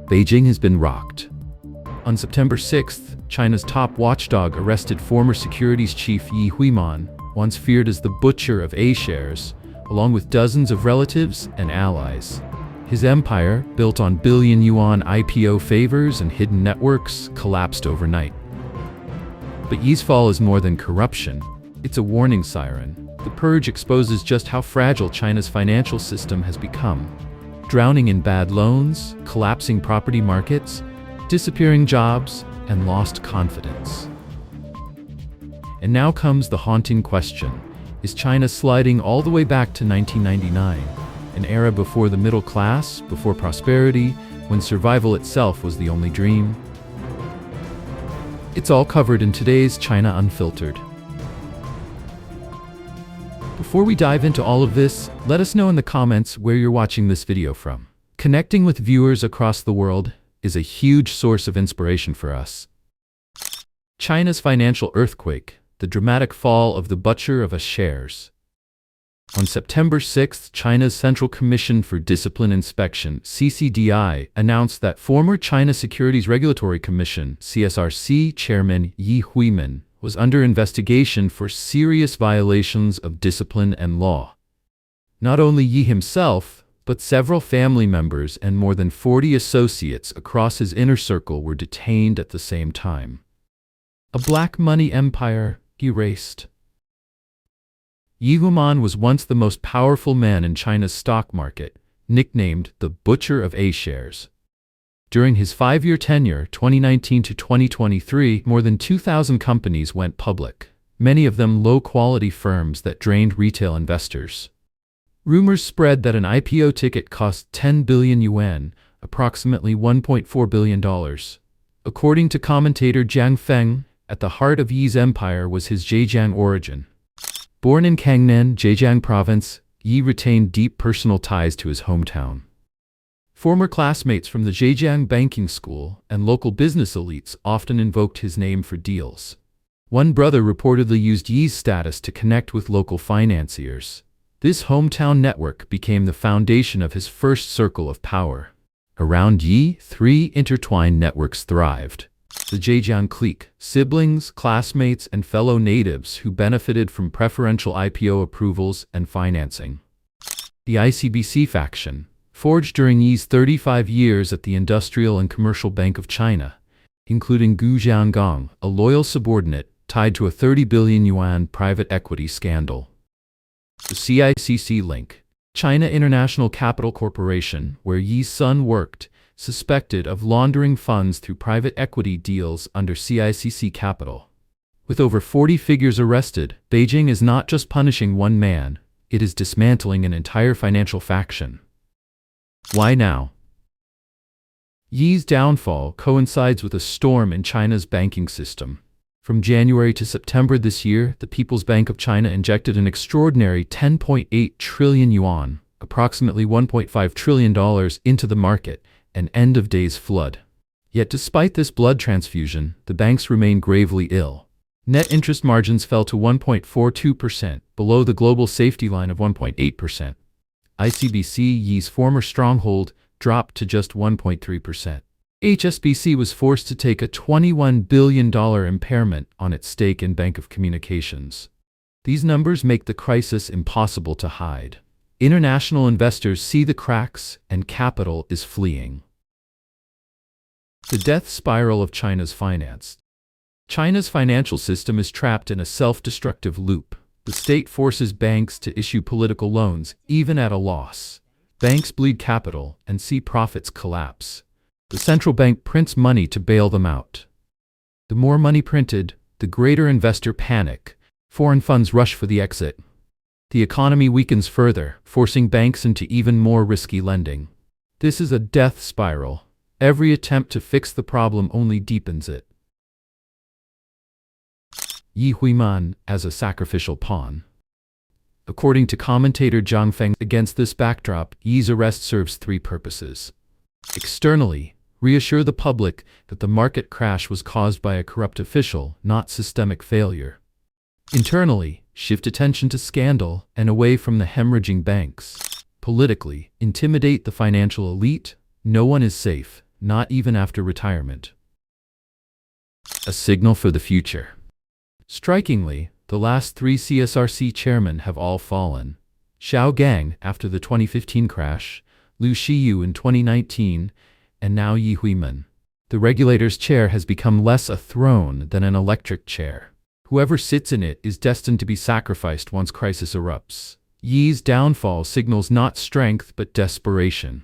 Beijing has been rocked. On September 6th, China's top watchdog arrested former securities chief Yi Huiman, once feared as the butcher of A-shares, along with dozens of relatives and allies. His empire, built on billion-yuan IPO favors and hidden networks, collapsed overnight. But Yi's fall is more than corruption. It's a warning siren. The purge exposes just how fragile China's financial system has become. Drowning in bad loans, collapsing property markets, disappearing jobs, and lost confidence. And now comes the haunting question. Is China sliding all the way back to 1999? An era before the middle class, before prosperity, when survival itself was the only dream? It's all covered in today's China Unfiltered. Before we dive into all of this, let us know in the comments where you're watching this video from. Connecting with viewers across the world is a huge source of inspiration for us. China's financial earthquake, the dramatic fall of the butcher of A-shares. On September 6th, China's Central Commission for Discipline Inspection, CCDI, announced that former China Securities Regulatory Commission, CSRC chairman Yi Huiman, was under investigation for serious violations of discipline and law. Not only Yi himself, but several family members and more than 40 associates across his inner circle were detained at the same time. A black money empire erased. Yi Huiman was once the most powerful man in China's stock market, nicknamed the Butcher of A-shares. During his 5-year tenure, 2019 to 2023, more than 2,000 companies went public, many of them low-quality firms that drained retail investors. Rumors spread that an IPO ticket cost 10 billion yuan, approximately $1.4 billion. According to commentator Jiang Feng, at the heart of Yi's empire was his Zhejiang origin. Born in Kangnan, Zhejiang province, Yi retained deep personal ties to his hometown. Former classmates from the Zhejiang banking school and local business elites often invoked his name for deals. One brother reportedly used Yi's status to connect with local financiers. This hometown network became the foundation of his first circle of power. Around Yi, 3 intertwined networks thrived. The Zhejiang clique, siblings, classmates, and fellow natives who benefited from preferential IPO approvals and financing. The ICBC faction, forged during Yi's 35 years at the Industrial and Commercial Bank of China, including Gu Jianggang, a loyal subordinate tied to a 30 billion yuan private equity scandal. The CICC link, China International Capital Corporation, where Yi's son worked, suspected of laundering funds through private equity deals under CICC Capital. With over 40 figures arrested, Beijing is not just punishing one man, it is dismantling an entire financial faction. Why now? Yi's downfall coincides with a storm in China's banking system. From January to September this year, the People's Bank of China injected an extraordinary 10.8 trillion yuan, approximately $1.5 trillion, into the market, an end-of-days flood. Yet despite this blood transfusion, the banks remain gravely ill. Net interest margins fell to 1.42%, below the global safety line of 1.8%. ICBC, Yi's former stronghold, dropped to just 1.3%. HSBC was forced to take a $21 billion impairment on its stake in Bank of Communications. These numbers make the crisis impossible to hide. International investors see the cracks, and capital is fleeing. The death spiral of China's finance. China's financial system is trapped in a self-destructive loop. The state forces banks to issue political loans, even at a loss. Banks bleed capital and see profits collapse. The central bank prints money to bail them out. The more money printed, the greater investor panic. Foreign funds rush for the exit. The economy weakens further, forcing banks into even more risky lending. This is a death spiral. Every attempt to fix the problem only deepens it. Yi Huiman as a sacrificial pawn. According to commentator Jiang Feng, against this backdrop, Yi's arrest serves 3 purposes. Externally, reassure the public that the market crash was caused by a corrupt official, not systemic failure. Internally, shift attention to scandal and away from the hemorrhaging banks. Politically, intimidate the financial elite. No one is safe. not even after retirement. A signal for the future. Strikingly, the last three CSRC chairmen have all fallen. Xiao Gang after the 2015 crash, Liu Shiyu in 2019, and now Yi Huiman. The regulator's chair has become less a throne than an electric chair. Whoever sits in it is destined to be sacrificed once crisis erupts. Yi's downfall signals not strength but desperation.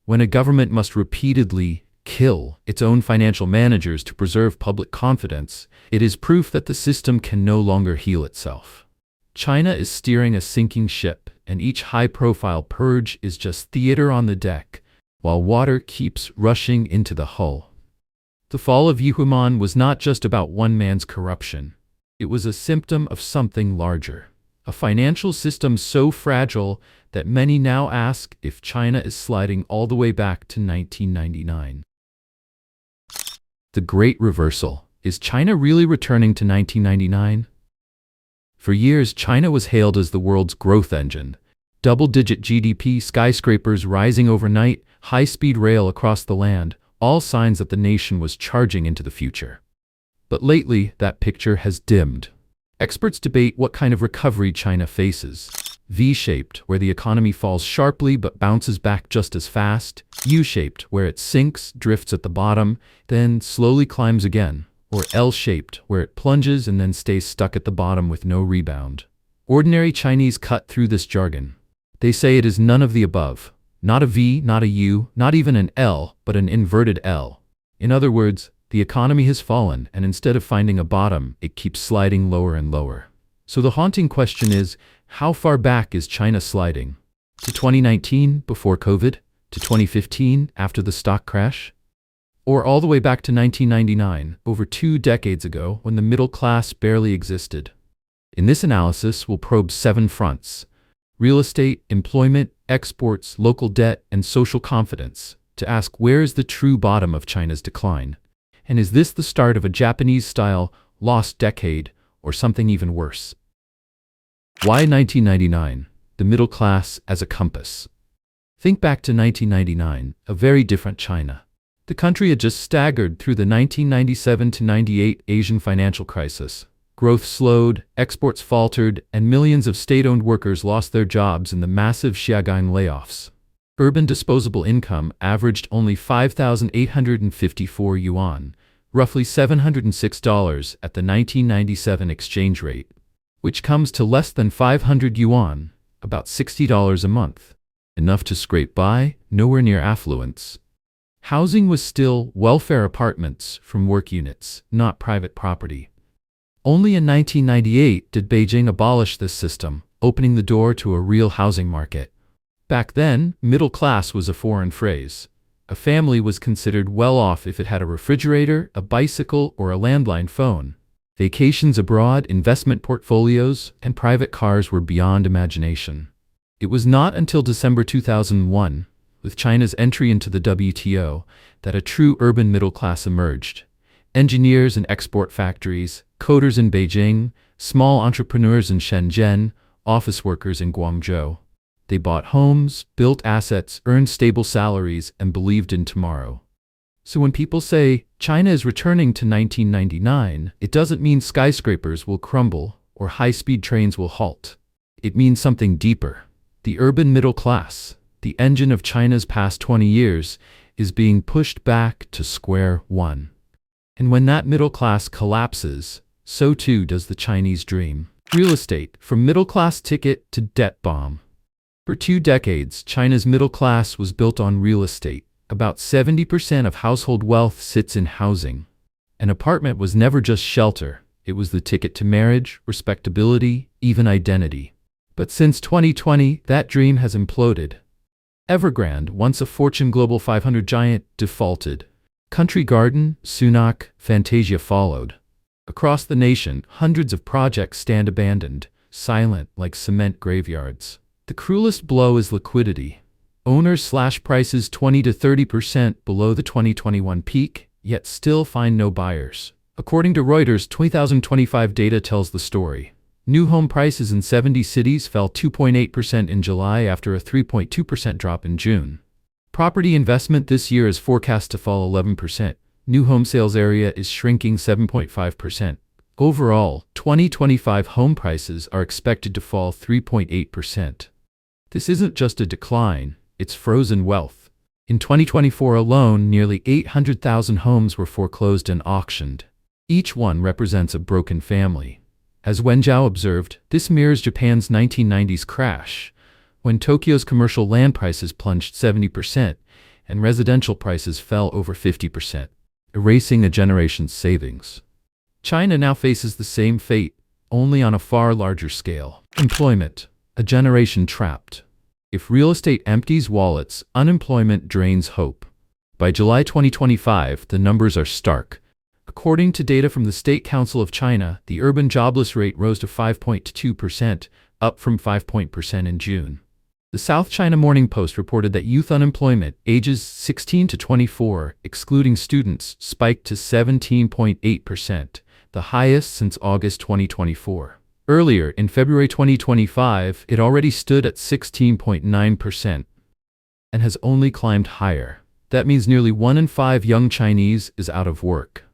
When a government must repeatedly kill its own financial managers to preserve public confidence, it is proof that the system can no longer heal itself. China is steering a sinking ship, and each high-profile purge is just theater on the deck, while water keeps rushing into the hull. The fall of Yi Huiman was not just about one man's corruption. It was a symptom of something larger. A financial system so fragile that many now ask if China is sliding all the way back to 1999. The Great Reversal. Is China really returning to 1999? For years, China was hailed as the world's growth engine. Double-digit GDP, skyscrapers rising overnight, high-speed rail across the land, all signs that the nation was charging into the future. But lately, that picture has dimmed. Experts debate what kind of recovery China faces. V-shaped, where the economy falls sharply but bounces back just as fast. U-shaped, where it sinks, drifts at the bottom, then slowly climbs again. Or L-shaped, where it plunges and then stays stuck at the bottom with no rebound. Ordinary Chinese cut through this jargon. They say it is none of the above. Not a V, not a U, not even an L, but an inverted L. In other words, the economy has fallen, and instead of finding a bottom, it keeps sliding lower and lower. So the haunting question is, how far back is China sliding? To 2019, before COVID? To 2015, after the stock crash? Or all the way back to 1999, over 2 decades ago, when the middle class barely existed? In this analysis, we'll probe 7 fronts: real estate, employment, exports, local debt, and social confidence, to ask where is the true bottom of China's decline? And is this the start of a Japanese-style lost decade, or something even worse? Why 1999? The middle class as a compass. Think back to 1999, a very different China. The country had just staggered through the 1997-98 Asian financial crisis. Growth slowed, exports faltered, and millions of state-owned workers lost their jobs in the massive Xiagang layoffs. Urban disposable income averaged only 5,854 yuan, roughly $706 at the 1997 exchange rate, which comes to less than 500 yuan, about $60 a month. Enough to scrape by, nowhere near affluence. Housing was still welfare apartments from work units, not private property. Only in 1998 did Beijing abolish this system, opening the door to a real housing market. Back then, middle class was a foreign phrase. A family was considered well off if it had a refrigerator, a bicycle, or a landline phone. Vacations abroad, investment portfolios, and private cars were beyond imagination. It was not until December 2001, with China's entry into the WTO, that a true urban middle class emerged. Engineers in export factories, coders in Beijing, small entrepreneurs in Shenzhen, office workers in Guangzhou. They bought homes, built assets, earned stable salaries, and believed in tomorrow. So when people say China is returning to 1999, it doesn't mean skyscrapers will crumble or high-speed trains will halt. It means something deeper. The urban middle class, the engine of China's past 20 years, is being pushed back to square one. And when that middle class collapses, so too does the Chinese dream. Real estate, from middle-class ticket to debt bomb. For 2 decades, China's middle class was built on real estate. About 70% of household wealth sits in housing. An apartment was never just shelter. It was the ticket to marriage, respectability, even identity. But since 2020, that dream has imploded. Evergrande, once a Fortune Global 500 giant, defaulted. Country Garden, Sunak, Fantasia followed. Across the nation, hundreds of projects stand abandoned, silent like cement graveyards. The cruelest blow is liquidity. Owners slash prices 20 to 30% below the 2021 peak, yet still find no buyers. According to Reuters, 2025 data tells the story. New home prices in 70 cities fell 2.8% in July after a 3.2% drop in June. Property investment this year is forecast to fall 11%. New home sales area is shrinking 7.5%. Overall, 2025 home prices are expected to fall 3.8%. This isn't just a decline, it's frozen wealth. In 2024 alone, nearly 800,000 homes were foreclosed and auctioned. Each one represents a broken family. As Wen Zhao observed, this mirrors Japan's 1990s crash, when Tokyo's commercial land prices plunged 70% and residential prices fell over 50%, erasing a generation's savings. China now faces the same fate, only on a far larger scale. Employment, a generation trapped. If real estate empties wallets, unemployment drains hope. By July 2025, the numbers are stark. According to data from the State Council of China, the urban jobless rate rose to 5.2%, up from 5% in June. The South China Morning Post reported that youth unemployment, ages 16 to 24, excluding students, spiked to 17.8%, the highest since August 2024. Earlier, in February 2025, it already stood at 16.9% and has only climbed higher. That means nearly 1 in 5 young Chinese is out of work.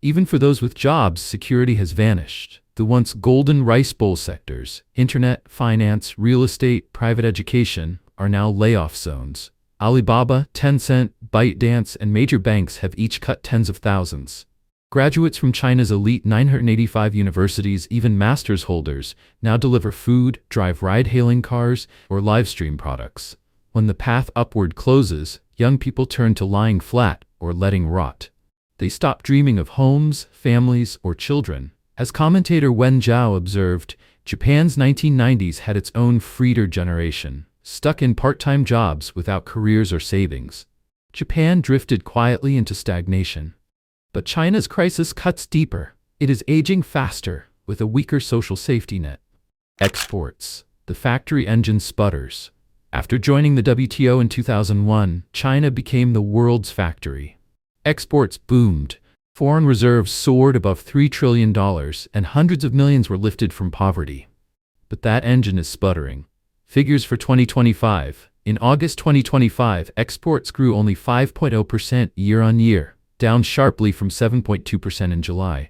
Even for those with jobs, security has vanished. The once golden rice bowl sectors, internet, finance, real estate, private education, are now layoff zones. Alibaba, Tencent, ByteDance, and major banks have each cut tens of thousands. Graduates from China's elite 985 universities, even master's holders, now deliver food, drive ride-hailing cars, or live-stream products. When the path upward closes, young people turn to lying flat or letting rot. They stop dreaming of homes, families, or children. As commentator Wen Zhao observed, Japan's 1990s had its own freeder generation, stuck in part-time jobs without careers or savings. Japan drifted quietly into stagnation. But China's crisis cuts deeper. It is aging faster, with a weaker social safety net. Exports. The factory engine sputters. After joining the WTO in 2001, China became the world's factory. Exports boomed. Foreign reserves soared above $3 trillion, and hundreds of millions were lifted from poverty. But that engine is sputtering. Figures for 2025. In August 2025, exports grew only 5.0% year-on-year, down sharply from 7.2% in July.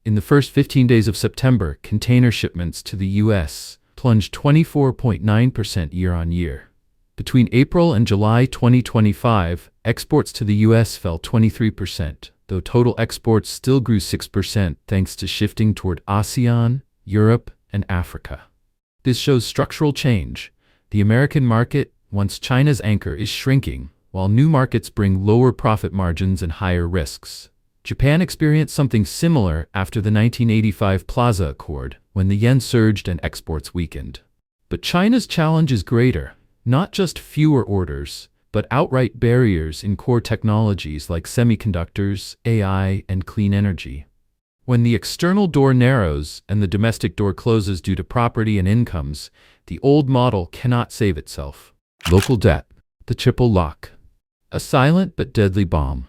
In the first 15 days of September, container shipments to the U.S. plunged 24.9% year-on-year. Between April and July 2025, exports to the U.S. fell 23%, though total exports still grew 6% thanks to shifting toward ASEAN, Europe, and Africa. This shows structural change. The American market, once China's anchor, is shrinking, while new markets bring lower profit margins and higher risks. Japan experienced something similar after the 1985 Plaza Accord, when the yen surged and exports weakened. But China's challenge is greater, not just fewer orders, but outright barriers in core technologies like semiconductors, AI, and clean energy. When the external door narrows and the domestic door closes due to property and incomes, the old model cannot save itself. Local debt. The triple lock. A silent but deadly bomb.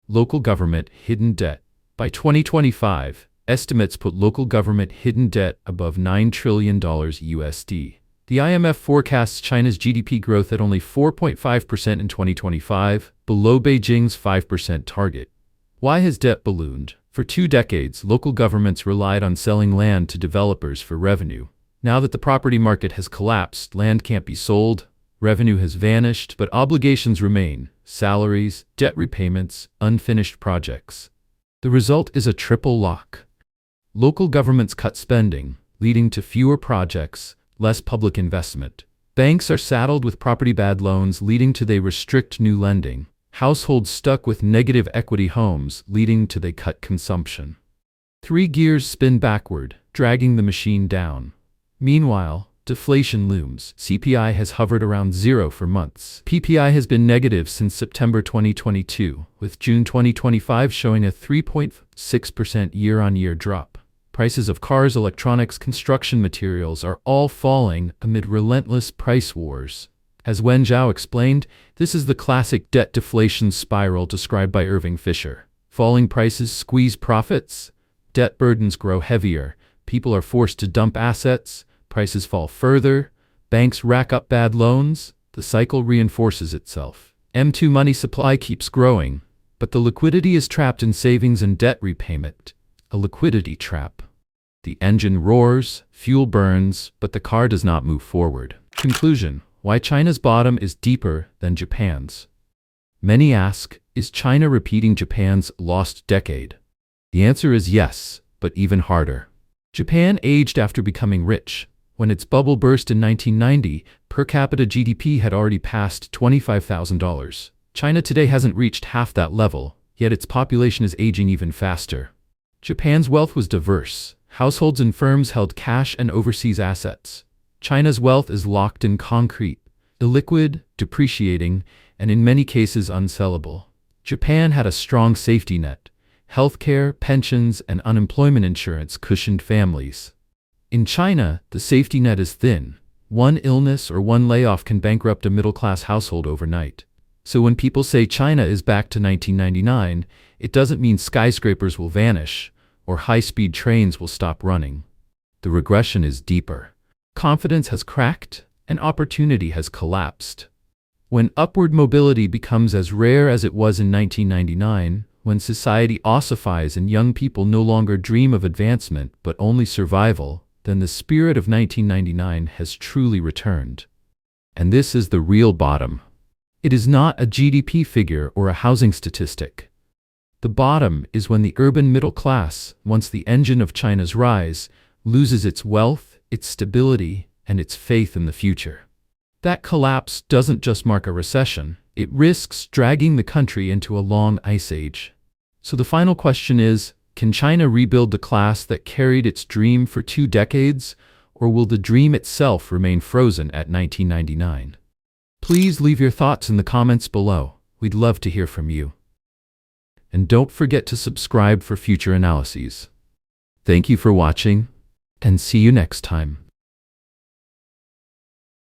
Local government hidden debt. By 2025, estimates put local government hidden debt above $9 trillion USD. The IMF forecasts China's GDP growth at only 4.5% in 2025, below Beijing's 5% target. Why has debt ballooned? For 2 decades, local governments relied on selling land to developers for revenue. Now that the property market has collapsed, land can't be sold, revenue has vanished, but obligations remain: salaries, debt repayments, unfinished projects. The result is a triple lock. Local governments cut spending, leading to fewer projects, less public investment. Banks are saddled with property-bad loans, leading to they restrict new lending. Households stuck with negative equity homes, leading to they cut consumption. 3 gears spin backward, dragging the machine down. Meanwhile, deflation looms. CPI has hovered around 0 for months. PPI has been negative since September 2022, with June 2025 showing a 3.6% year-on-year drop. Prices of cars, electronics, construction materials are all falling amid relentless price wars. As Wen Zhao explained, this is the classic debt deflation spiral described by Irving Fisher. Falling prices squeeze profits, debt burdens grow heavier, people are forced to dump assets, prices fall further, banks rack up bad loans, the cycle reinforces itself. M2 money supply keeps growing, but the liquidity is trapped in savings and debt repayment, a liquidity trap. The engine roars, fuel burns, but the car does not move forward. Conclusion: why China's bottom is deeper than Japan's. Many ask, is China repeating Japan's lost decade? The answer is yes, but even harder. Japan aged after becoming rich. When its bubble burst in 1990, per capita GDP had already passed $25,000. China today hasn't reached half that level, yet its population is aging even faster. Japan's wealth was diverse. Households and firms held cash and overseas assets. China's wealth is locked in concrete, illiquid, depreciating, and in many cases unsellable. Japan had a strong safety net. Healthcare, pensions, and unemployment insurance cushioned families. In China, the safety net is thin. One illness or one layoff can bankrupt a middle-class household overnight. So when people say China is back to 1999, it doesn't mean skyscrapers will vanish or high-speed trains will stop running. The regression is deeper. Confidence has cracked and opportunity has collapsed. When upward mobility becomes as rare as it was in 1999, when society ossifies and young people no longer dream of advancement but only survival, then the spirit of 1999 has truly returned. And this is the real bottom. It is not a GDP figure or a housing statistic. The bottom is when the urban middle class, once the engine of China's rise, loses its wealth, its stability, and its faith in the future. That collapse doesn't just mark a recession, it risks dragging the country into a long ice age. So the final question is, can China rebuild the class that carried its dream for 2 decades, or will the dream itself remain frozen at 1999? Please leave your thoughts in the comments below. We'd love to hear from you. And don't forget to subscribe for future analyses. Thank you for watching, and see you next time.